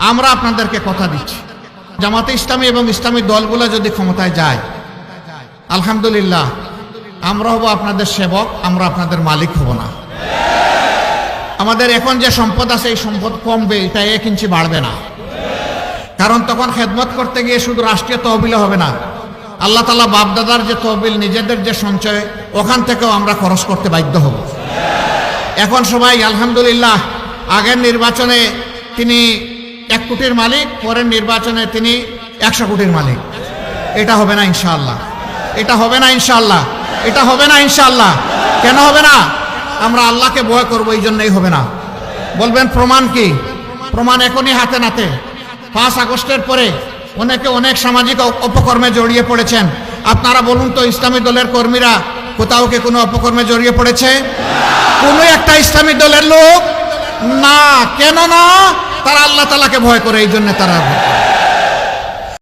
আমরা আপনাদেরকে কথা দিচ্ছি, জামাতে ইসলামী এবং ইসলামী দলগুলো যদি ক্ষমতায় যায়, আলহামদুলিল্লাহ আমরা হব আপনাদের সেবক, আমরা আপনাদের মালিক হব না। আমাদের এখন যে সম্পদ আছে এই সম্পদ কমবে, এটা 1 ইঞ্চি বাড়বে না। কারণ তখন খেদমত করতে গিয়ে শুধু রাষ্ট্রীয় তহবিলে হবে না, আল্লাহ তাআলা বাপদাদার যে তহবিল, নিজেদের যে সঞ্চয়, ওখান থেকেও আমরা খরচ করতে বাধ্য হব। এখন সবাই আলহামদুলিল্লাহ, আগের নির্বাচনে তিনি 1 কোটির মালিক, পরের নির্বাচনে তিনি 100 কোটির মালিক। এটা হবে না ইনশাআল্লাহ, এটা হবে না ইনশাআল্লাহ, এটা হবে না ইনশাআল্লাহ। কেন হবে না? আমরা আল্লাহকে ভয় করবো, এই জন্যই হবে না। বলবেন প্রমাণ কি? প্রমাণ এখনই হাতে নাতে। 5 আগস্টের পরে অনেকে অনেক সামাজিক অপকর্মে জড়িয়ে পড়েছেন। আপনারা বলুন তো, ইসলামী দলের কর্মীরা কোথাও কি কোনো অপকর্মে জড়িয়ে পড়েছে? কোনো একটা ইসলামী দলের লোক না। কেন না? তারা আল্লাহ তাআলাকে ভয় করে, এই জন্য তারা